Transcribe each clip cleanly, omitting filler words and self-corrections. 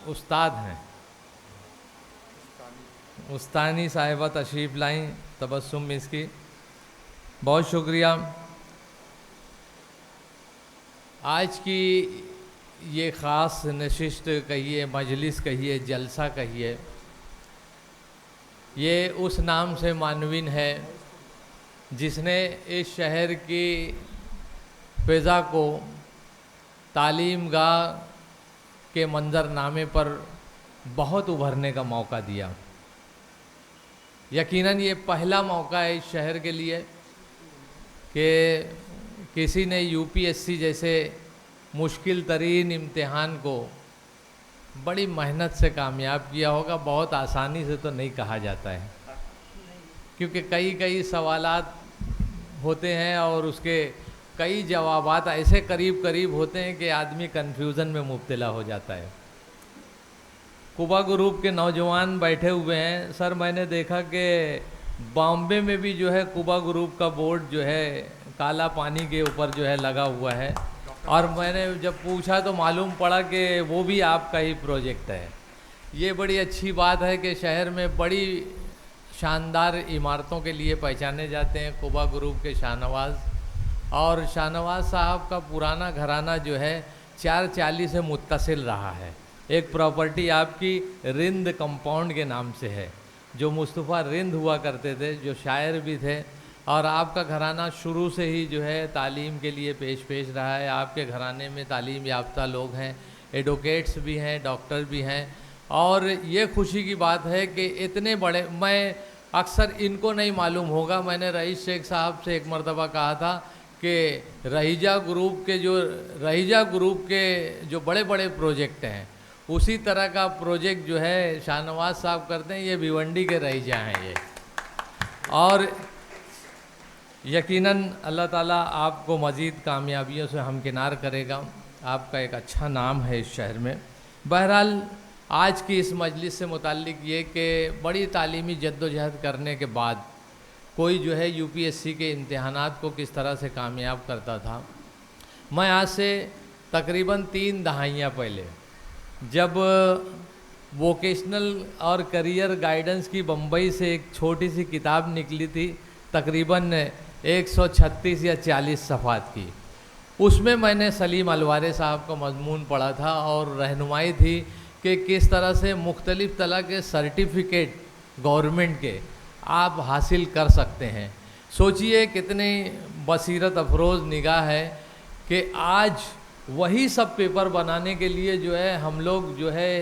उस्ताद हैं, उस्तानी साहिबा तशरीफ़ लाई तबस्सुम मिस की, बहुत शुक्रिया। आज की ये ख़ास नशिस्त कहिए, मजलिस कहिए, जलसा कहिए, ये उस नाम से मानवीन है जिसने इस शहर की फ़िज़ा को तालीम गाह के मंजरनामे पर बहुत उभरने का मौका दिया। यकीनन ये पहला मौका है इस शहर के लिए कि किसी ने यूपीएससी जैसे मुश्किल तरीन इम्तिहान को बड़ी मेहनत से कामयाब किया होगा। बहुत आसानी से तो नहीं कहा जाता है, क्योंकि कई कई सवालात होते हैं और उसके कई जवाबात ऐसे करीब करीब होते हैं कि आदमी कन्फ्यूज़न में मुब्तला हो जाता है। कुबा ग्रुप के नौजवान बैठे हुए हैं। सर, मैंने देखा कि बॉम्बे में भी जो है कुबा ग्रुप का बोर्ड जो है काला पानी के ऊपर जो है लगा हुआ है, और मैंने जब पूछा तो मालूम पड़ा कि वो भी आपका ही प्रोजेक्ट है। ये बड़ी अच्छी बात है कि शहर में बड़ी शानदार इमारतों के लिए पहचाने जाते हैं कुबा ग्रुप के शाहनवाज़, और शाहनवाज़ साहब का पुराना घराना जो है 440 से मुत्तसिल रहा है। एक प्रॉपर्टी आपकी रिंद कंपाउंड के नाम से है, जो मुस्तफ़ा रिंद हुआ करते थे, जो शायर भी थे, और आपका घराना शुरू से ही जो है तालीम के लिए पेश रहा है। आपके घराने में तालीम याफ्ता लोग हैं, एडवोकेट्स भी हैं, डॉक्टर भी हैं, और ये खुशी की बात है कि इतने बड़े, मैं अक्सर इनको नहीं मालूम होगा, मैंने रईस शेख साहब से एक मरतबा कहा था कि रहीजा ग्रुप के जो बड़े बड़े प्रोजेक्ट हैं उसी तरह का प्रोजेक्ट जो है शाहनवाज़ साहब करते हैं। ये भिवंडी के रहीजा हैं ये, और यकीनन अल्लाह ताला आपको मज़ीद कामयाबियों से हमकिनार करेगा। आपका एक अच्छा नाम है इस शहर में। बहरहाल, आज की इस मजलिस से मुताल्लिक ये कि बड़ी तालीमी जद्दोजहद करने के बाद कोई जो है यूपीएससी के इम्तिहानात को किस तरह से कामयाब करता था। मैं आज से तकरीबन 3 दहाइयाँ पहले, जब वोकेशनल और करियर गाइडेंस की बम्बई से एक छोटी सी किताब निकली थी, तकरीबन 136 या 40 सफ़ात की, उसमें मैंने सलीम अलवारे साहब का मज़मून पढ़ा था और रहनुमाई थी कि किस तरह से मुख्तलिफ़ तरह के सर्टिफिकेट गवर्नमेंट के आप हासिल कर सकते हैं। सोचिए कितनी बसीरत अफरोज़ निगाह है कि आज वही सब पेपर बनाने के लिए जो है हम लोग जो है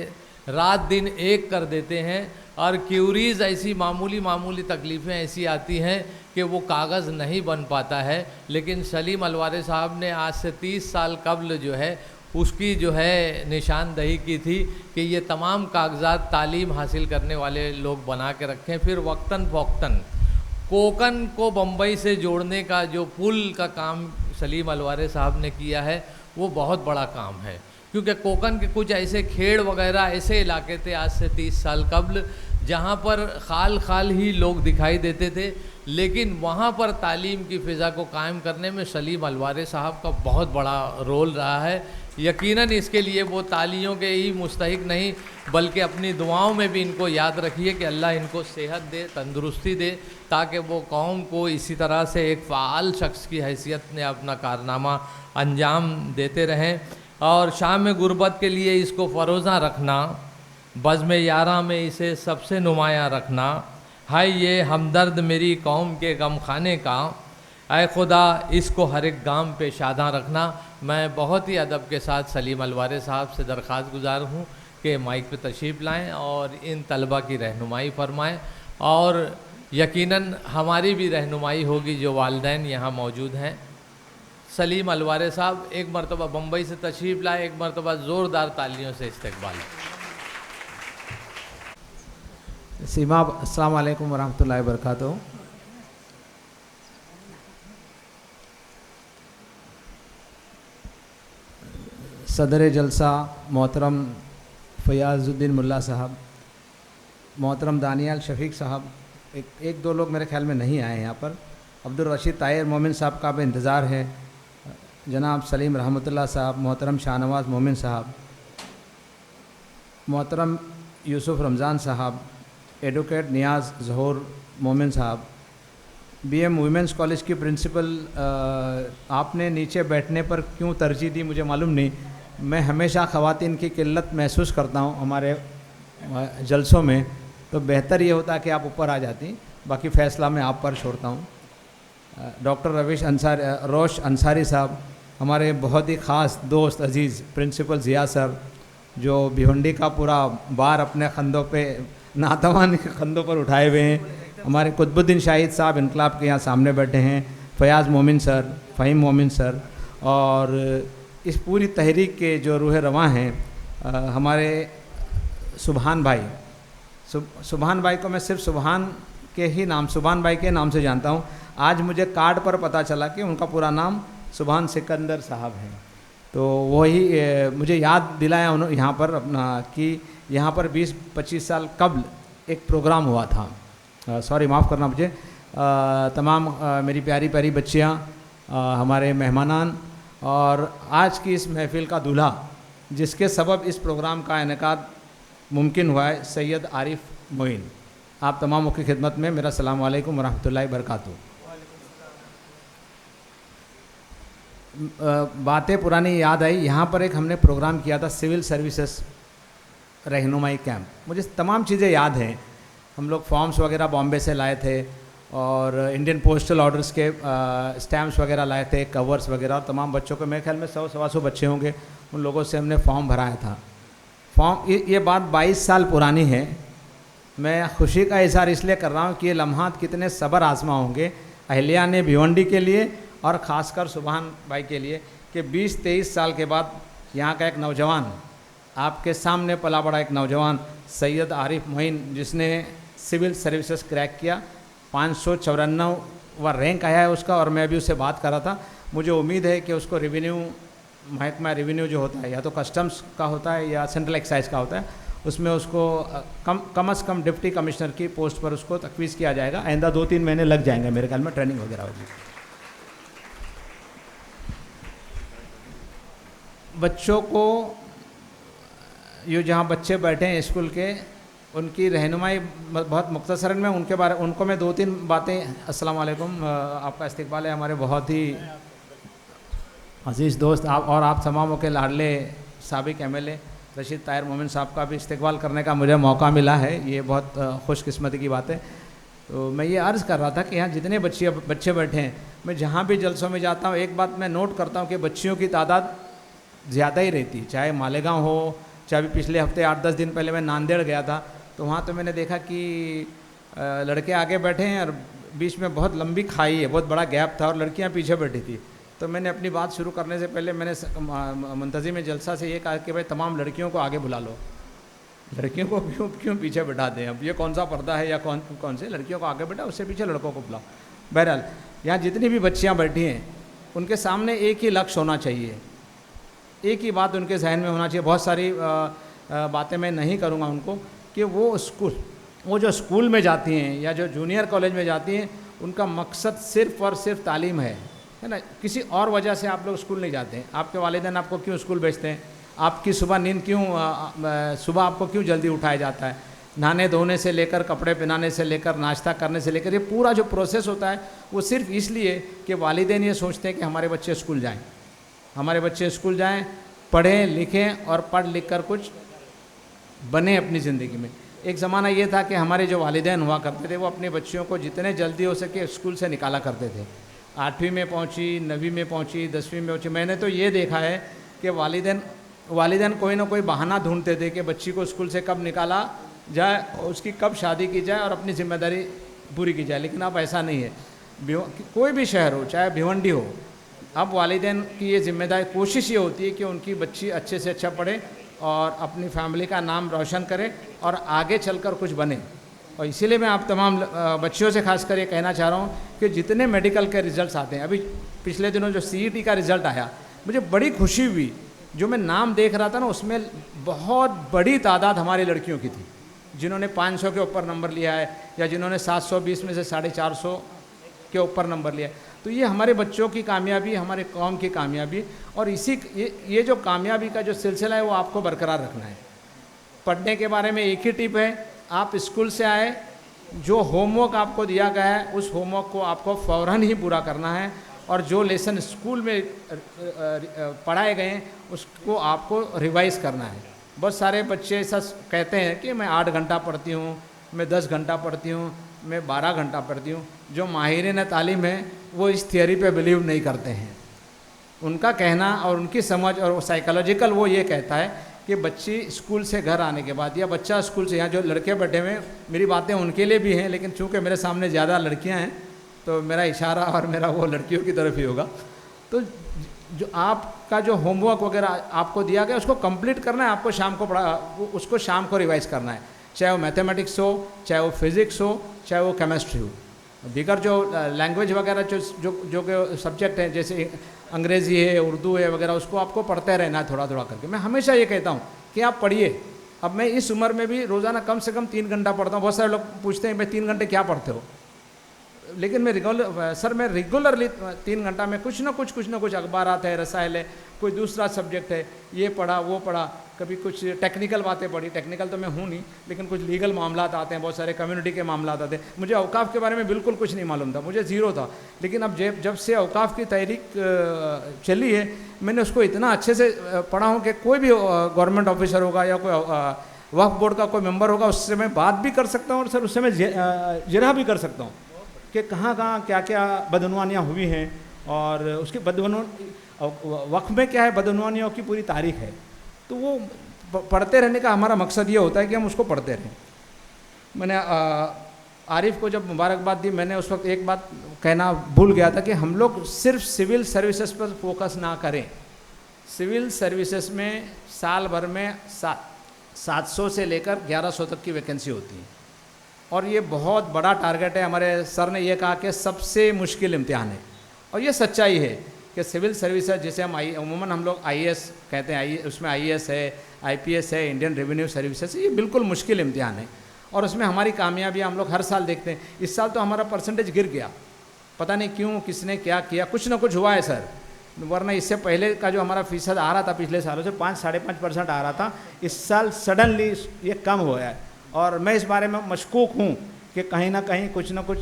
रात दिन एक कर देते हैं, और क्यूरीज़ ऐसी मामूली तकलीफ़ें ऐसी आती हैं कि वो कागज़ नहीं बन पाता है। लेकिन सलीम अलवारे साहब ने आज से 30 साल कबल जो है उसकी जो है निशानदही की थी कि ये तमाम कागज़ात तालीम हासिल करने वाले लोग बना के रखें। फिर वक्तन फ़ौक्तन कोकन को बम्बई से जोड़ने का जो पुल का काम सलीम अलवारे साहब ने किया है, वो बहुत बड़ा काम है, क्योंकि कोकन के कुछ ऐसे खेड़ वगैरह ऐसे इलाके थे आज से 30 साल कबल जहाँ पर खाल ही लोग दिखाई देते थे, लेकिन वहाँ पर तालीम की फ़िज़ा को कायम करने में सलीम अलवारे साहब का बहुत बड़ा रोल रहा है। यकीनन इसके लिए वो तालियों के ही मुस्तहिक नहीं, बल्कि अपनी दुआओं में भी इनको याद रखिए कि अल्लाह इनको सेहत दे, तंदुरुस्ती दे, ताकि वो कौम को इसी तरह से एक फ़ाल शख्स की हैसियत में अपना कारनामा अंजाम देते रहें। और शाम गुरबत के लिए इसको फ़रोज़ा रखना, बज़्म यारा में इसे सबसे नुमायाँ रखना, है ये हमदर्द मेरी कौम के गम खाने का, ऐ खुदा इसको हर एक गाम पे शादा रखना। मैं बहुत ही अदब के साथ सलीम अलवारे साहब से दरख्वास्त गुजार हूँ कि माइक पे तशरीफ़ लाएँ और इन तलबा की रहनुमाई फरमाएँ, और यकीनन हमारी भी रहनुमाई होगी जो वालिदैन यहाँ मौजूद हैं। सलीम अलवारे साहब एक मरतबा बम्बई से तशरीफ़ लाए, एक मरतबा ज़ोरदार तालियों से इस्तकबाल। सीमा, अस्सलाम वालेकुम वरहमतुल्लाहि वबरकातुहू। सदर जलसा मोहतरम फ़याज़ुद्दीन मुल्ला साहब, मोहतरम दानियाल शफ़ीक साहब, एक दो लोग मेरे ख्याल में नहीं आए यहाँ पर, अब्दुल रशीद ताहिर मोमिन साहब का भी इंतज़ार है, जनाब सलीम रहमतुल्लाह साहब, मोहतरम शाहनवाज़ मोमिन साहब, मोहतरम यूसुफ रमज़ान साहब, एडवोकेट नियाज़ ज़हूर मोमिन साहब, बीएम वुमेंस कॉलेज की प्रिंसिपल, आपने नीचे बैठने पर क्यों तरजीह दी मुझे मालूम नहीं। मैं हमेशा ख़वातीन की किल्लत महसूस करता हूँ हमारे जलसों में, तो बेहतर ये होता कि आप ऊपर आ जाती, बाकी फ़ैसला मैं आप पर छोड़ता हूँ। डॉक्टर रोश अंसारी साहब, हमारे बहुत ही ख़ास दोस्त अज़ीज़ प्रिंसिपल ज़िया सर, जो भिवंडी का पूरा बार अपने कंधों पे, नातवान के कंधों पर उठाए हुए हैं। हमारे कुतुबुद्दीन शाहिद साहब इनकलाब के यहाँ सामने बैठे हैं, फ़याज़ मोमिन सर, फ़हीम मोमिन सर, और इस पूरी तहरीक के जो रूह रवां हैं हमारे सुबहान भाई। सुबहान भाई को मैं सिर्फ सुबहान भाई के नाम से जानता हूँ। आज मुझे कार्ड पर पता चला कि उनका पूरा नाम सुबहान सिकंदर साहब है। तो वही मुझे याद दिलाया उन्होंने यहाँ पर अपना कि यहाँ पर 20-25 साल कबल एक प्रोग्राम हुआ था। सॉरी, माफ़ करना मुझे। तमाम मेरी प्यारी प्यारी बच्चियाँ, हमारे मेहमानान और आज की इस महफ़िल का दूल्हा, जिसके सबब इस प्रोग्राम का इनेकाद मुमकिन हुआ है, सैयद आरिफ मोइन। आप तमामों की खिदमत में मेरा सलाम वालेकुम वरहमतुल्लाहि वबरकातुहू। बातें पुरानी याद आई। यहाँ पर एक हमने प्रोग्राम किया था, सिविल सर्विसेज रहनुमाई कैंप। मुझे तमाम चीज़ें याद हैं। हम लोग फॉर्म्स वगैरह बॉम्बे से लाए थे और इंडियन पोस्टल ऑर्डर्स के स्टैम्प्स वगैरह लाए थे, कवर्स वगैरह, और तमाम बच्चों को, मेरे ख्याल में 100-125 बच्चे होंगे, उन लोगों से हमने फॉर्म भराया था। ये बात 22 साल पुरानी है। मैं खुशी का इज़हार इसलिए कर रहा हूँ कि ये लम्हात कितने सब्र आजमा होंगे अहलिया ने भिवंडी के लिए और ख़ासकर सुबहान भाई के लिए, कि 20-23 साल के बाद यहाँ का एक नौजवान, आपके सामने पला बड़ा एक नौजवान सैयद आरिफ मोइन, जिसने सिविल सर्विसेज क्रैक किया, 594वां रैंक आया है उसका, और मैं अभी उससे बात कर रहा था। मुझे उम्मीद है कि उसको महकमा रेवेन्यू जो होता है, या तो कस्टम्स का होता है या सेंट्रल एक्साइज का होता है, उसमें उसको कम से कम डिप्टी कमिश्नर की पोस्ट पर उसको तकवीज़ किया जाएगा। आइंदा 2-3 महीने लग जाएंगे मेरे ख्याल में, ट्रेनिंग वगैरह होगी। बच्चों को, ये जहाँ बच्चे बैठे हैं स्कूल के, उनकी रहनुमाई बहुत मुख्तसरन में उनको मैं 2-3 बातें। अस्सलाम वालेकुम, आपका इस्तकबाल है हमारे बहुत ही अजीज़ दोस्त आप तमामों के लाडले साबिक एमएलए रशीद ताहिर मोमिन साहब का भी इस्तकबाल करने का मुझे मौका मिला है। ये बहुत खुशकिस्मती की बात है। तो मैं ये अर्ज़ कर रहा था कि यहाँ जितने बच्चे बैठे हैं, मैं जहाँ भी जलसों में जाता हूँ एक बात मैं नोट करता हूँ कि बच्चियों की तादाद ज़्यादा ही रहती, चाहे मालेगांव हो, चाहे पिछले हफ्ते 8-10 दिन पहले मैं नांदेड़ गया था, तो वहाँ तो मैंने देखा कि लड़के आगे बैठे हैं और बीच में बहुत लंबी खाई है, बहुत बड़ा गैप था, और लड़कियाँ पीछे बैठी थी। तो मैंने अपनी बात शुरू करने से पहले मैंने मुंतज़िम जलसा से ये कहा कि भाई तमाम लड़कियों को आगे बुला लो, लड़कियों को क्यों पीछे बैठा दें, अब ये कौन सा पर्दा है या कौन से, लड़कियों को आगे बैठा, उससे पीछे लड़कों को बुलाओ। बहरहाल यहाँ जितनी भी बच्चियाँ बैठी हैं, उनके सामने एक ही लक्ष्य होना चाहिए, एक ही बात उनके जहन में होना चाहिए। बहुत सारी बातें मैं नहीं करूँगा उनको, कि वो जो स्कूल में जाती हैं या जो जूनियर कॉलेज में जाती हैं, उनका मकसद सिर्फ़ और सिर्फ तालीम है ना। किसी और वजह से आप लोग स्कूल नहीं जाते हैं। आपके वालिदैन आपको क्यों स्कूल भेजते हैं? आपकी सुबह नींद सुबह आपको क्यों जल्दी उठाया जाता है? नहाने धोने से लेकर, कपड़े पहनाने से लेकर, नाश्ता करने से लेकर, ये पूरा जो प्रोसेस होता है वो सिर्फ इसलिए कि वालिदैन ये सोचते हैं कि हमारे बच्चे स्कूल जाएँ, हमारे बच्चे स्कूल जाएँ, पढ़ें लिखें और पढ़ लिख कर कुछ बने अपनी ज़िंदगी में। एक ज़माना ये था कि हमारे जो वालिदैन हुआ करते थे, वो अपने बच्चियों को जितने जल्दी हो सके स्कूल से निकाला करते थे। 8वीं में पहुँची, 9वीं में पहुँची, 10वीं में पहुँची। मैंने तो ये देखा है कि वालिदैन कोई ना कोई बहाना ढूंढते थे कि बच्ची को स्कूल से कब निकाला जाए, उसकी कब शादी की जाए और अपनी ज़िम्मेदारी पूरी की जाए। लेकिन अब ऐसा नहीं है। कोई भी शहर हो, चाहे भिवंडी हो, अब वालिदैन की ये जिम्मेदारी, कोशिश ये होती है कि उनकी बच्ची अच्छे से अच्छा पढ़े और अपनी फैमिली का नाम रोशन करे और आगे चलकर कुछ बने। और इसीलिए मैं आप तमाम बच्चियों से खासकर ये कहना चाह रहा हूँ कि जितने मेडिकल के रिज़ल्ट्स आते हैं, अभी पिछले दिनों जो CET का रिज़ल्ट आया, मुझे बड़ी खुशी हुई। जो मैं नाम देख रहा था ना, उसमें बहुत बड़ी तादाद हमारी लड़कियों की थी जिन्होंने 500 के ऊपर नंबर लिया है, या जिन्होंने 720 में से 450 के ऊपर नंबर लिया है। तो ये हमारे बच्चों की कामयाबी, हमारे कौम की कामयाबी, और ये जो कामयाबी का जो सिलसिला है वो आपको बरकरार रखना है। पढ़ने के बारे में एक ही टिप है, आप स्कूल से आए, जो होमवर्क आपको दिया गया है उस होमवर्क को आपको फ़ौरन ही पूरा करना है, और जो लेसन स्कूल में पढ़ाए गए हैं उसको आपको रिवाइज़ करना है। बहुत सारे बच्चे ऐसा कहते हैं कि मैं 8 घंटा पढ़ती हूँ, मैं 10 घंटा पढ़ती हूँ, मैं 12 घंटा पढ़ती हूँ। जो माहिरीन तालीम है वो इस थियोरी पे बिलीव नहीं करते हैं। उनका कहना और उनकी समझ और साइकोलॉजिकल वो ये कहता है कि बच्ची स्कूल से घर आने के बाद या बच्चा स्कूल से, यहाँ जो लड़के बैठे हुए हैं, मेरी बातें उनके लिए भी हैं, लेकिन चूँकि मेरे सामने ज़्यादा लड़कियाँ हैं तो मेरा इशारा और मेरा वो लड़कियों की तरफ ही होगा। तो जो आपका जो होमवर्क वगैरह आपको दिया गया उसको कंप्लीट करना है, आपको शाम को उसको शाम को रिवाइज़ करना है, चाहे वो मैथमेटिक्स हो, चाहे वो फिज़िक्स हो, चाहे वो केमिस्ट्री हो। दीगर जो लैंग्वेज वगैरह जो सब्जेक्ट हैं जैसे अंग्रेज़ी है, उर्दू है वगैरह, उसको आपको पढ़ते रहना है थोड़ा थोड़ा करके। मैं हमेशा ये कहता हूँ कि आप पढ़िए। अब मैं इस उम्र में भी रोज़ाना कम से कम 3 घंटा पढ़ता हूँ। बहुत सारे लोग पूछते हैं भाई 3 घंटे क्या पढ़ते हो, लेकिन मैं रेगुलरली 3 घंटा में कुछ ना कुछ अखबार आता है, रसायल है, कोई दूसरा सब्जेक्ट है, ये पढ़ा वो पढ़ा, कभी कुछ टेक्निकल बातें पढ़ी। टेक्निकल तो मैं हूँ नहीं, लेकिन कुछ लीगल मामला आते हैं, बहुत सारे कम्युनिटी के मामला आते हैं। मुझे औकाफ के बारे में बिल्कुल कुछ नहीं मालूम था, मुझे ज़ीरो था। लेकिन अब जब से औकाफ की तहरीक चली है, मैंने उसको इतना अच्छे से पढ़ा हूँ कि कोई भी गवर्नमेंट ऑफिसर होगा या कोई वक्फ बोर्ड का कोई मेंबर होगा, उससे मैं बात भी कर सकता हूँ और सर उससे मैं जिरह भी कर सकता हूँ कि कहाँ क्या क्या बदनवानियाँ हुई हैं, और उसकी वक्फ में क्या है, बदनवानियों की पूरी तारीख है। तो वो पढ़ते रहने का हमारा मकसद ये होता है कि हम उसको पढ़ते रहें। मैंने आरिफ को जब मुबारकबाद दी, मैंने उस वक्त एक बात कहना भूल गया था कि हम लोग सिर्फ सिविल सर्विसेज पर फोकस ना करें। सिविल सर्विसेज में साल भर में 700 से लेकर 1100 तक की वैकेंसी होती है, और ये बहुत बड़ा टारगेट है। हमारे सर ने ये कहा कि सबसे मुश्किल इम्तिहान है, और ये सच्चाई है कि सिविल सर्विसेज जिसे हम अमूमन हम लोग आईएएस कहते हैं, उसमें आईएएस है, आईपीएस है, इंडियन रेवेन्यू सर्विसेज, ये बिल्कुल मुश्किल इम्तिहान है। और उसमें हमारी कामयाबियाँ हम लोग हर साल देखते हैं। इस साल तो हमारा परसेंटेज गिर गया, पता नहीं क्यों, किसने क्या किया, कुछ ना कुछ हुआ है सर। वरना इससे पहले का जो हमारा फीसद आ रहा था पिछले सालों से 5-5.5% आ रहा था, इस साल सडनली ये कम हो गया है। और मैं इस बारे में मशकूक हूँ कि कहीं ना कहीं कुछ ना कुछ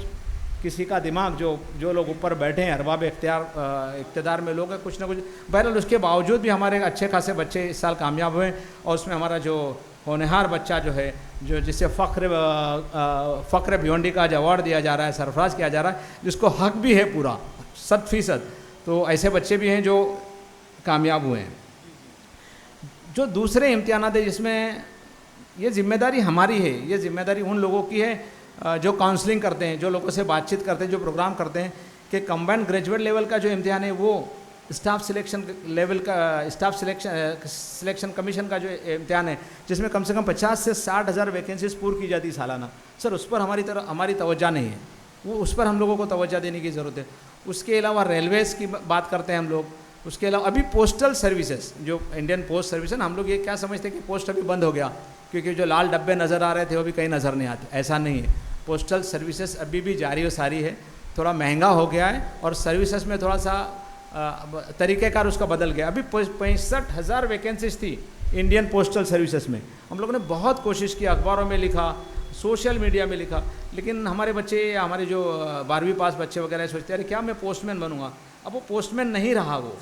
किसी का दिमाग, जो लोग ऊपर बैठे हैं, अरबाब इख्तियार में लोग हैं, कुछ ना कुछ। बहरहाल उसके बावजूद भी हमारे अच्छे खासे बच्चे इस साल कामयाब हुए, और उसमें हमारा जो होनहार बच्चा जो है, जो जिसे फ़ख्र भिवंडी का जो अवार्ड दिया जा रहा है, सरफराज किया जा रहा है, जिसको हक भी है पूरा 100%, तो ऐसे बच्चे भी हैं जो कामयाब हुए हैं। जो दूसरे इम्तिहानात है जिसमें ये जिम्मेदारी हमारी है, ये जिम्मेदारी उन लोगों की है जो काउंसलिंग करते हैं, जो लोगों से बातचीत करते हैं, जो प्रोग्राम करते हैं, कि कंबाइंड ग्रेजुएट लेवल का जो इम्तिहान है वो स्टाफ सिलेक्शन लेवल का, स्टाफ सिलेक्शन कमीशन का जो इम्तिहान है, जिसमें कम से कम 50 से 60 हज़ार वैकेंसीज पूरी की जाती है सालाना। सर उस पर हमारी तवज्जो नहीं है, वो उस पर हम लोगों को तवज्जो देने की ज़रूरत है। उसके अलावा रेलवेज़ की बात करते हैं हम लोग, उसके अलावा अभी पोस्टल सर्विसेज, जो इंडियन पोस्ट सर्विस है ना, हम लोग ये क्या समझते हैं कि पोस्ट अभी बंद हो गया, क्योंकि जो लाल डब्बे नज़र आ रहे थे वो भी कहीं नज़र नहीं आते। ऐसा नहीं है, पोस्टल सर्विसेज अभी भी जारी व सारी है। थोड़ा महंगा हो गया है और सर्विसेज में थोड़ा सा तरीक़ेकार उसका बदल गया। अभी 65,000 वैकेंसीज थी इंडियन पोस्टल सर्विसेज में। हम लोगों ने बहुत कोशिश की, अखबारों में लिखा, सोशल मीडिया में लिखा, लेकिन हमारे बच्चे या हमारे जो 12वीं पास बच्चे वगैरह सोचते हैं, अरे क्या मैं पोस्टमैन बनूंगा। अब वो पोस्टमैन नहीं रहा। वो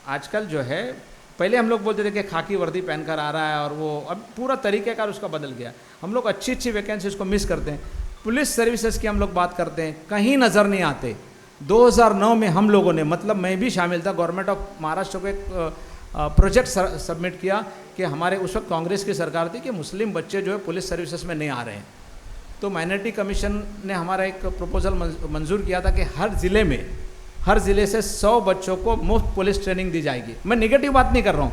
आजकल जो है, पहले हम लोग बोलते थे कि खाकी वर्दी पहनकर आ रहा है, और वो अब पूरा तरीक़ेकार उसका बदल गया। हम लोग अच्छी अच्छी वैकेंसीज को मिस करते हैं। पुलिस सर्विसेज की हम लोग बात करते हैं, कहीं नज़र नहीं आते। 2009 में हम लोगों ने, मतलब मैं भी शामिल था, गवर्नमेंट ऑफ महाराष्ट्र को एक प्रोजेक्ट सबमिट किया कि हमारे उस वक्त कांग्रेस की सरकार थी कि मुस्लिम बच्चे जो है पुलिस सर्विसेज में नहीं आ रहे हैं। तो माइनॉरिटी कमीशन ने हमारा एक प्रपोजल मंजूर किया था कि हर ज़िले से 100 बच्चों को मुफ्त पुलिस ट्रेनिंग दी जाएगी। मैं निगेटिव बात नहीं कर रहा हूँ,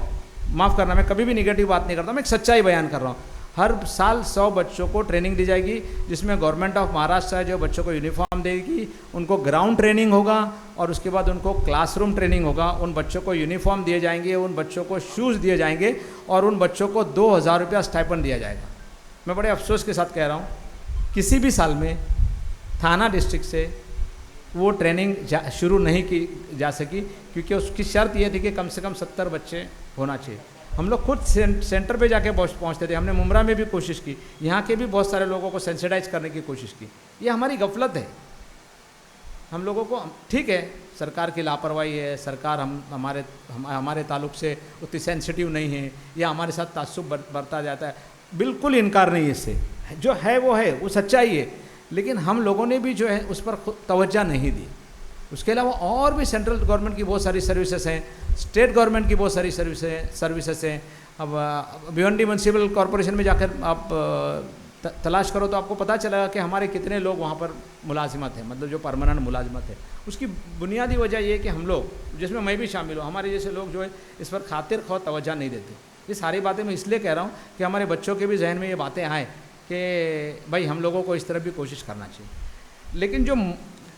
माफ़ करना, मैं कभी भी निगेटिव बात नहीं करता, मैं एक सच्चाई बयान कर रहा हूँ। हर साल 100 बच्चों को ट्रेनिंग दी जाएगी, जिसमें गवर्नमेंट ऑफ महाराष्ट्र जो बच्चों को यूनिफॉर्म देगी, उनको ग्राउंड ट्रेनिंग होगा, और उसके बाद उनको क्लासरूम ट्रेनिंग होगा। उन बच्चों को यूनिफॉर्म दिए जाएंगे, उन बच्चों को शूज़ दिए जाएंगे, और उन बच्चों को 2,000 रुपया स्टाइपेंड दिया जाएगा। मैं बड़े अफसोस के साथ कह रहा हूँ, किसी भी साल में थाना डिस्ट्रिक्ट से वो ट्रेनिंग शुरू नहीं की जा सकी, क्योंकि उसकी शर्त ये थी कि कम से कम 70 बच्चे होना चाहिए। हम लोग खुद सेंटर पे जाके पहुंचते थे। हमने मुमरा में भी कोशिश की, यहाँ के भी बहुत सारे लोगों को सेंसिटाइज करने की कोशिश की। ये हमारी गफलत है। हम लोगों को, ठीक है सरकार की लापरवाही है, सरकार हमारे ताल्लुक से उतनी सेंसिटिव नहीं है, या हमारे साथ ताज्जुब बरता जाता है, बिल्कुल इनकार नहीं है इससे, जो है वो सच्चाई है। लेकिन हम लोगों ने भी जो है उस पर तवज्जो नहीं दी। उसके अलावा और भी सेंट्रल गवर्नमेंट की बहुत सारी सर्विसेज हैं, स्टेट गवर्नमेंट की बहुत सारी सर्विसेज हैं। अब भिवंडी म्यूनसिपल कॉरपोरेशन में जाकर आप तलाश करो तो आपको पता चलेगा कि हमारे कितने लोग वहाँ पर मुलाजिमत हैं, मतलब जो परमानेंट मुलाजिमत है। उसकी बुनियादी वजह ये है कि हम लोग, जिसमें मैं भी शामिल हूँ, हमारे जैसे लोग जो है इस पर खातिर खौफ तवज्जो नहीं देते। ये सारी बातें मैं इसलिए कह रहा हूँ कि हमारे बच्चों के भी जहन में ये बातें आए कि भाई हम लोगों को इस तरफ भी कोशिश करना चाहिए। लेकिन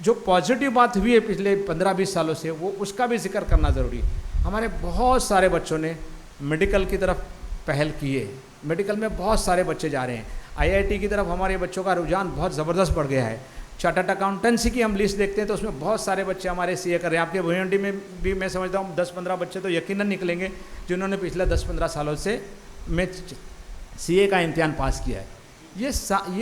जो पॉजिटिव बात हुई है पिछले 15-20 सालों से, वो उसका भी जिक्र करना ज़रूरी है। हमारे बहुत सारे बच्चों ने मेडिकल की तरफ पहल की है, मेडिकल में बहुत सारे बच्चे जा रहे हैं। IIT की तरफ हमारे बच्चों का रुझान बहुत ज़बरदस्त बढ़ गया है। चार्टर्ड अकाउंटेंसी की हम लिस्ट देखते हैं तो उसमें बहुत सारे बच्चे हमारे CA कर रहे हैं। आपके भिवंडी में भी मैं समझता हूँ 10-15 बच्चे तो यकीनन निकलेंगे जिन्होंने पिछले 10-15 सालों से में CA का इम्तिहान पास किया है। ये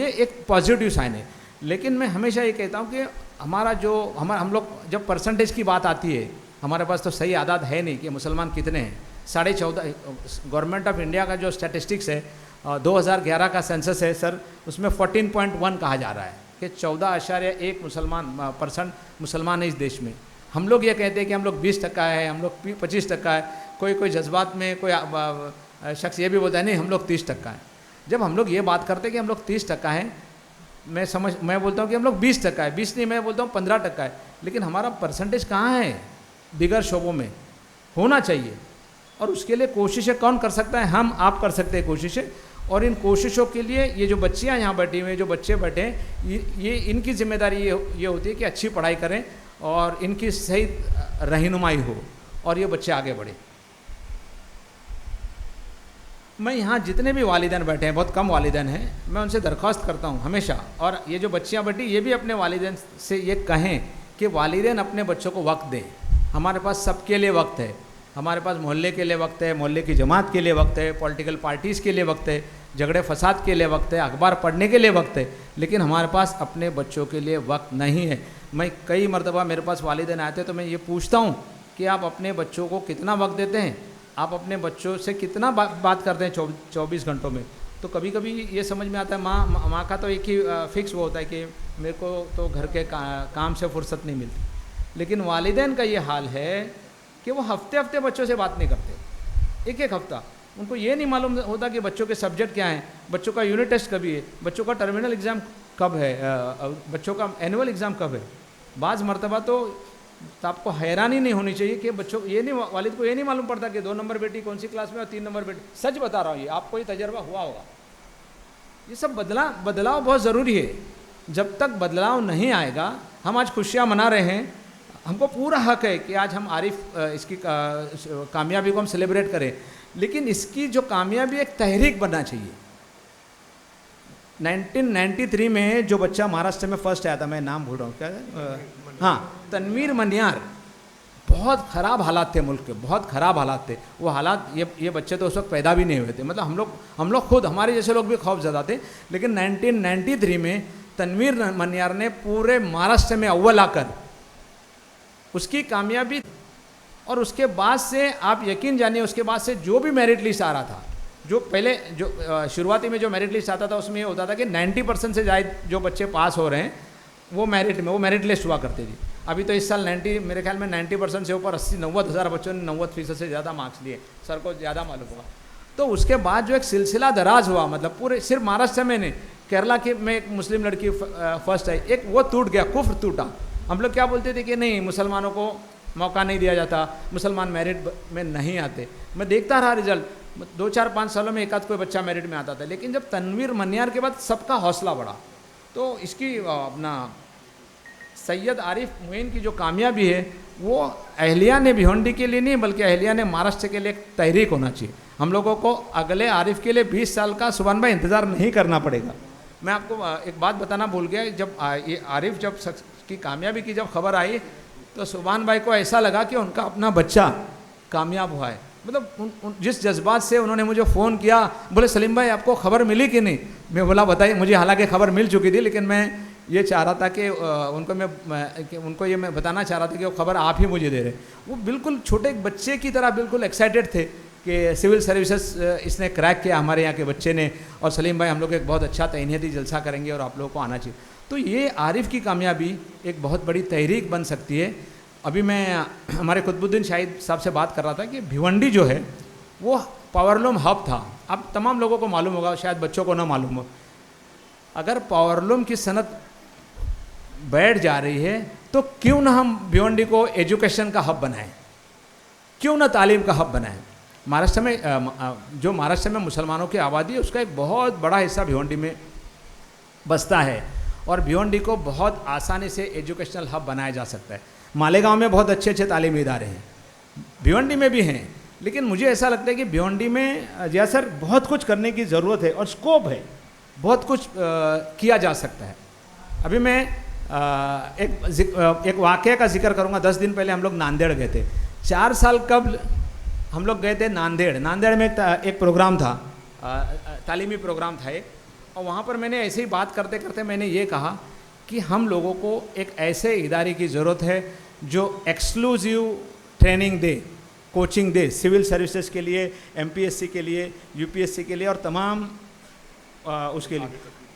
एक पॉजिटिव साइन है। लेकिन मैं हमेशा ये कहता हूँ कि हम लोग जब परसेंटेज की बात आती है, हमारे पास तो सही आदात है नहीं कि मुसलमान कितने हैं। 14.5 गवर्नमेंट ऑफ इंडिया का जो स्टैटिस्टिक्स है 2011 का सेंसस है सर, उसमें 14.1 कहा जा रहा है कि 14.1% मुसलमान है इस देश में। हम लोग ये कहते हैं कि हम लोग 20% है, हम लोग 25% है। कोई जज्बात में कोई शख्स ये भी बोलता है नहीं हम लोग 30% हैं। जब हम लोग ये बात करते हैं कि हम लोग 30% हैं, मैं बोलता हूँ कि हम लोग 20% है, 20 नहीं, मैं बोलता हूँ 15% है। लेकिन हमारा परसेंटेज कहाँ है? दिगर शोबों में होना चाहिए। और उसके लिए कोशिशें कौन कर सकता है? हम आप कर सकते हैं कोशिशें। और इन कोशिशों के लिए ये जो बच्चियाँ यहाँ बैठी हुई हैं, जो बच्चे बैठे हैं, ये इनकी जिम्मेदारी ये होती है कि अच्छी पढ़ाई करें और इनकी सही रहनुमाई हो और ये बच्चे आगे बढ़े। मैं यहाँ जितने भी वालिदैन बैठे हैं, बहुत कम वालिदैन हैं, मैं उनसे दरख्वास्त करता हूँ हमेशा, और ये जो बच्चियाँ बैठी ये भी अपने वालिदैन से ये कहें कि वालिदैन अपने बच्चों को वक्त दें। हमारे पास सबके लिए वक्त है। हमारे पास मोहल्ले के लिए वक्त है, मोहल्ले की जमात के लिए वक्त है, पॉलिटिकल पार्टीज़ के लिए वक्त है, झगड़े फसाद के लिए वक्त है, अखबार पढ़ने के लिए वक्त है। लेकिन हमारे पास अपने बच्चों के लिए वक्त नहीं है। मैं कई मरतबा मेरे पास वालिदैन आते तो मैं ये पूछता हूँ कि आप अपने बच्चों को कितना वक्त देते हैं, आप अपने बच्चों से कितना बात करते हैं 24 घंटों में। तो कभी कभी ये समझ में आता है माँ का तो एक ही फिक्स वो होता है कि मेरे को तो घर के काम से फुर्सत नहीं मिलती। लेकिन वालिदैन का ये हाल है कि वो हफ्ते हफ्ते बच्चों से बात नहीं करते, एक हफ्ता। उनको ये नहीं मालूम होता कि बच्चों के सब्जेक्ट क्या हैं, बच्चों का यूनिट टेस्ट कभी है, बच्चों का टर्मिनल एग्ज़ाम कब है, बच्चों का एनुअल एग्ज़ाम कब है। बाज़ मरतबा तो आपको हैरानी नहीं होनी चाहिए कि बच्चों वालिद को ये नहीं मालूम पड़ता कि 2 नंबर बेटी कौन सी क्लास में और 3 नंबर बेटी। सच बता रहा हूँ, ये आपको ये तजर्बा हुआ होगा। ये सब बदलाव बहुत ज़रूरी है। जब तक बदलाव नहीं आएगा, हम आज खुशियाँ मना रहे हैं, हमको पूरा हक है कि आज हम आरिफ इसकी कामयाबी को हम सेलिब्रेट करें, लेकिन इसकी जो कामयाबी एक तहरीक बनना चाहिए। 1993 में जो बच्चा महाराष्ट्र में फर्स्ट आया था, मैं नाम भूल रहा हूँ क्या, हाँ, तनवीर मनियार। बहुत ख़राब हालात थे मुल्क के, बहुत ख़राब हालात थे वो हालात। ये बच्चे तो उस वक्त पैदा भी नहीं हुए थे, मतलब हम लोग खुद, हमारे जैसे लोग भी खौफज़दा थे। लेकिन 1993 में तनवीर मनियार ने पूरे महाराष्ट्र में अव्वल आकर उसकी कामयाबी, और उसके बाद से आप यकीन जानिए, उसके बाद से जो भी मेरिट लिस्ट आ रहा था, जो पहले जो शुरुआती में जो मेरिट लिस्ट आता था उसमें ये होता था कि 90% से ज़्यादा जो बच्चे पास हो रहे हैं वो मेरिट लिस्ट हुआ करती थी। अभी तो इस साल मेरे ख्याल में 90% से ऊपर 80-90 हज़ार बच्चों ने 90% से ज़्यादा मार्क्स लिए। सर को ज़्यादा मालूम होगा। तो उसके बाद जो एक सिलसिला दराज हुआ, मतलब पूरे सिर्फ महाराष्ट्र में नहीं, केरला की में एक मुस्लिम लड़की फर्स्ट आई, एक वो टूट गया, कुफ्र टूटा। हम लोग क्या बोलते थे कि नहीं, मुसलमानों को मौका नहीं दिया जाता, मुसलमान मेरिट में नहीं आते। मैं देखता रहा रिजल्ट, 2-4-5 सालों में एक आध कोई बच्चा मेरिट में आता था। लेकिन जब तनवीर मनियार के बाद सबका हौसला बढ़ा, तो इसकी अपना सैयद आरिफ मोइन की जो कामयाबी है वो अहलिया ने भिवंडी के लिए नहीं बल्कि अहलिया ने महाराष्ट्र के लिए एक तहरीक होना चाहिए। हम लोगों को अगले आरिफ के लिए 20 साल का सुभान भाई इंतज़ार नहीं करना पड़ेगा। मैं आपको एक बात बताना भूल गया, जब ये आरिफ जब की कामयाबी की जब खबर आई तो सुभान भाई को ऐसा लगा कि उनका अपना बच्चा कामयाब हुआ है। मतलब जिस जज्बात से उन्होंने मुझे फ़ोन किया, बोले सलीम भाई आपको खबर मिली कि नहीं। मैं बोला बताइए। मुझे हालांकि खबर मिल चुकी थी, लेकिन मैं ये चाह रहा था कि उनको ये मैं बताना चाह रहा था कि वो खबर आप ही मुझे दे रहे। वो बिल्कुल छोटे एक बच्चे की तरह बिल्कुल एक्साइटेड थे कि सिविल सर्विसेज इसने क्रैक किया हमारे यहाँ के बच्चे ने, और सलीम भाई हम लोग एक बहुत अच्छा तैनीती जलसा करेंगे और आप लोगों को आना चाहिए। तो ये आरिफ की कामयाबी एक बहुत बड़ी तहरीक बन सकती है। अभी मैं हमारे कुतुबुद्दीन शाहिद साहब से बात कर रहा था कि भिवंडी जो है वो पावरलूम हब था। अब तमाम लोगों को मालूम होगा, शायद बच्चों को ना मालूम हो। अगर पावरलूम की सनत बैठ जा रही है तो क्यों ना हम भिवंडी को एजुकेशन का हब बनाएं, क्यों ना तालीम का हब बनाएं। महाराष्ट्र में जो महाराष्ट्र में मुसलमानों की आबादी है उसका एक बहुत बड़ा हिस्सा भिवंडी में बसता है, और भिवंडी को बहुत आसानी से एजुकेशनल हब बनाया जा सकता है। मालेगांव में बहुत अच्छे अच्छे तालीमी इदारे हैं, भिवंडी में भी हैं, लेकिन मुझे ऐसा लगता है कि भिवंडी में जैसा बहुत कुछ करने की ज़रूरत है और स्कोप है, बहुत कुछ किया जा सकता है। अभी मैं एक वाक़या का जिक्र करूंगा। 10 दिन पहले हम लोग नांदेड़ गए थे। 4 साल कबल हम लोग गए थे नांदेड़ में एक प्रोग्राम था, तालीमी प्रोग्राम था एक, और वहाँ पर मैंने ऐसे ही बात करते करते मैंने ये कहा कि हम लोगों को एक ऐसे इदारे की ज़रूरत है जो एक्सक्लूसिव ट्रेनिंग दे, कोचिंग दे सिविल सर्विसेज के लिए, MPSC के लिए, UPSC के लिए और तमाम उसके लिए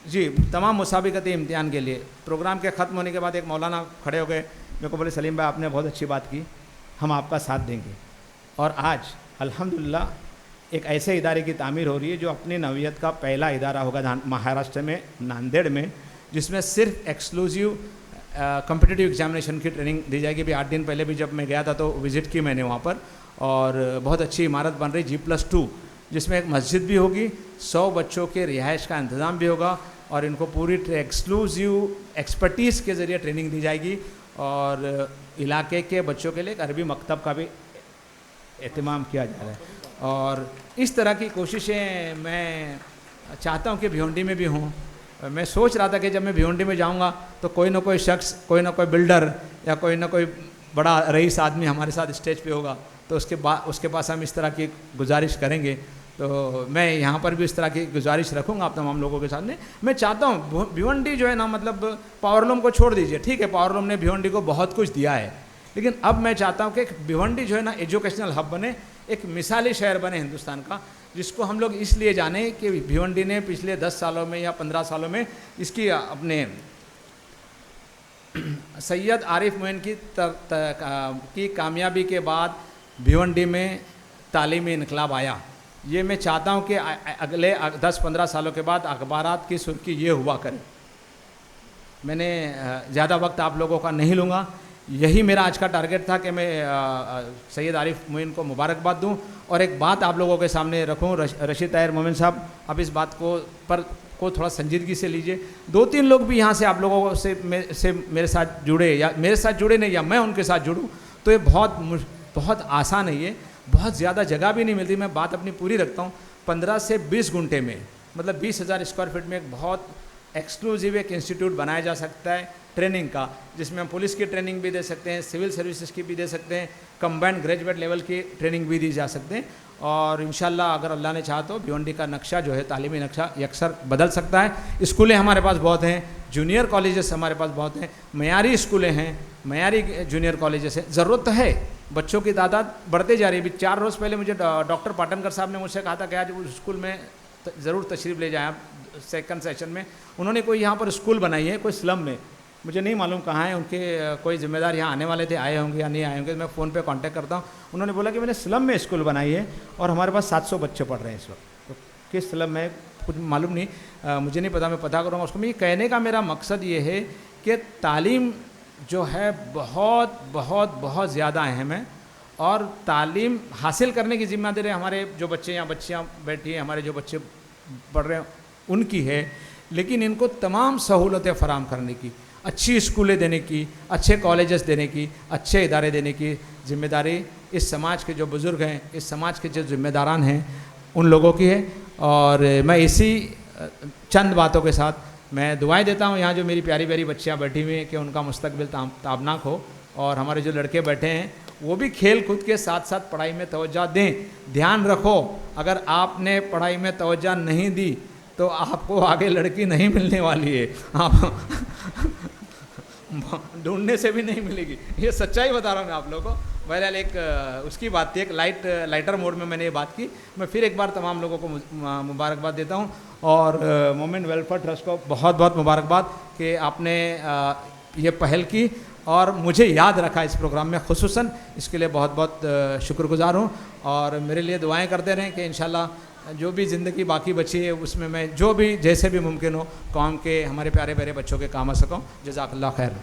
जी तमाम मुसाबिकती इम्तिहान के लिए। प्रोग्राम के ख़त्म होने के बाद एक मौलाना खड़े हो गए, मेरे को बोले सलीम भाई आपने बहुत अच्छी बात की, हम आपका साथ देंगे। और आज अल्हम्दुलिल्लाह एक ऐसे इदारे की तामीर हो रही है जो अपनी नौयत का पहला इदारा होगा महाराष्ट्र में, नांदेड़ में, जिसमें सिर्फ एक्सक्लूसिव कॉम्पिटिटिव एग्जामिनेशन की ट्रेनिंग दी जाएगी। भी 8 दिन पहले भी जब मैं गया था तो विज़िट की मैंने वहाँ पर, और बहुत अच्छी इमारत बन रही G+2, जिसमें एक मस्जिद भी होगी, 100 बच्चों के रिहाइश का इंतज़ाम भी होगा, और इनको पूरी एक्सक्लूसिव एक्सपर्टीज़ के ज़रिए ट्रेनिंग दी जाएगी। और इलाके के बच्चों के लिए एक अरबी मकतब का भी एहतमाम किया जा रहा है। और इस तरह की कोशिशें मैं चाहता हूँ कि भिवंडी में भी हों। मैं सोच रहा था कि जब मैं भिवंडी में जाऊँगा तो कोई ना कोई शख्स, कोई ना कोई बिल्डर या कोई ना कोई बड़ा रईस आदमी हमारे साथ स्टेज पे होगा, तो उसके पास हम इस तरह की गुजारिश करेंगे। तो मैं यहाँ पर भी इस तरह की गुजारिश रखूँगा आप तमाम लोगों के सामने। मैं चाहता हूँ भिवंडी जो है ना, मतलब पावरलूम को छोड़ दीजिए, ठीक है पावरलूम ने भिवंडी को बहुत कुछ दिया है, लेकिन अब मैं चाहता हूँ कि भिवंडी जो है ना एजुकेशनल हब बने, एक मिसाली शहर बने हिंदुस्तान का, जिसको हम लोग इसलिए जाने कि भिवंडी ने पिछले 10 सालों में या 15 सालों में इसकी अपने सैयद आरिफ मोइन की कामयाबी के बाद भिवंडी में तालीमी इनकलाब आया। ये मैं चाहता हूँ कि अगले 10-15 सालों के बाद अखबारात की सुर्खी ये हुआ करे। मैंने ज़्यादा वक्त आप लोगों का नहीं लूँगा, यही मेरा आज का टारगेट था कि मैं सैयद आरिफ मोइन को मुबारकबाद दूं। और एक बात आप लोगों के सामने रखूं, रशीद ताहिर मोमिन साहब, अब इस बात को थोड़ा संजीदगी से लीजिए। 2-3 लोग भी यहाँ से आप लोगों से मेरे साथ जुड़े, या मेरे साथ जुड़े नहीं या मैं उनके साथ जुड़ूं, तो ये बहुत आसान है। ये बहुत ज़्यादा जगह भी नहीं मिलती। मैं बात अपनी पूरी रखता हूँ। 15 से 20 गुंठे में, मतलब 20,000 स्क्वायर फीट में एक बहुत एक्सक्लूसिव एक इंस्टीट्यूट बनाया जा सकता है ट्रेनिंग का, जिसमें हम पुलिस की ट्रेनिंग भी दे सकते हैं, सिविल सर्विसेज की भी दे सकते हैं, कंबाइंड ग्रेजुएट लेवल की ट्रेनिंग भी दी जा सकते हैं। और इंशाल्लाह अगर अल्लाह ने चाहा तो भिवंडी का नक्शा जो है, तालीमी नक्शा यकसर बदल सकता है। स्कूलें हमारे पास बहुत हैं, जूनियर कॉलेजेस हमारे पास बहुत हैं, मयारी स्कूलें हैं, मयारी जूनियर कॉलेजेस हैं। ज़रूरत तो है, बच्चों की तादाद बढ़ते जा रही है। अभी 4 रोज़ पहले मुझे डॉक्टर पाटनकर साहब ने मुझसे कहा था कि आज उस स्कूल में ज़रूर तशरीफ़ ले जाएँ आप सेकंड सेशन में। उन्होंने कोई यहाँ पर स्कूल बनाई है, कोई स्लम में, मुझे नहीं मालूम कहाँ है, उनके कोई ज़िम्मेदार यहाँ आने वाले थे, आए होंगे या नहीं आए होंगे, मैं फ़ोन पे कांटेक्ट करता हूँ। उन्होंने बोला कि मैंने स्लम में स्कूल बनाई है और हमारे पास 700 बच्चे पढ़ रहे हैं इस वक्त। तो किस स्लम में कुछ मालूम नहीं, मुझे नहीं पता, मैं पता करूँगा उसको। मैं कहने का मेरा मकसद ये है कि तालीम जो है बहुत बहुत बहुत ज़्यादा अहम है, और तालीम हासिल करने की जिम्मेदारी हमारे जो बच्चे या बच्चियाँ बैठी हैं, हमारे जो बच्चे पढ़ रहे हैं उनकी है, लेकिन इनको तमाम सहूलतें फराहम करने की, अच्छी स्कूलें देने की, अच्छे कॉलेजेस देने की, अच्छे इदारे देने की जिम्मेदारी इस समाज के जो बुज़ुर्ग हैं, इस समाज के जो ज़िम्मेदारान हैं, उन लोगों की है। और मैं इसी चंद बातों के साथ मैं दुआएं देता हूँ यहाँ जो मेरी प्यारी प्यारी बच्चियाँ बैठी हुई हैं कि उनका मुस्तकबिल ताबनाक हो, और हमारे जो लड़के बैठे हैं वो भी खेल कूद के साथ साथ पढ़ाई में तवज्जो दें। ध्यान रखो, अगर आपने पढ़ाई में तवज्जो नहीं दी तो आपको आगे लड़की नहीं मिलने वाली है, आप ढूंढने से भी नहीं मिलेगी। ये सच्चाई बता रहा हूँ मैं आप लोगों को। बहरहाल एक उसकी बात थी, एक लाइटर मोड में मैंने ये बात की। मैं फिर एक बार तमाम लोगों को मुबारकबाद देता हूँ और मोमेंट वेलफेयर ट्रस्ट को बहुत बहुत मुबारकबाद कि आपने ये पहल की और मुझे याद रखा इस प्रोग्राम में खुसूसन, इसके लिए बहुत बहुत शुक्रगुजार हूँ। और मेरे लिए दुआएं करते रहें कि इंशाल्लाह जो भी ज़िंदगी बाकी बची है उसमें मैं जो भी जैसे भी मुमकिन हो कौम के हमारे प्यारे प्यारे बच्चों के काम आ सकूँ। जज़ाकल्लाह खैर।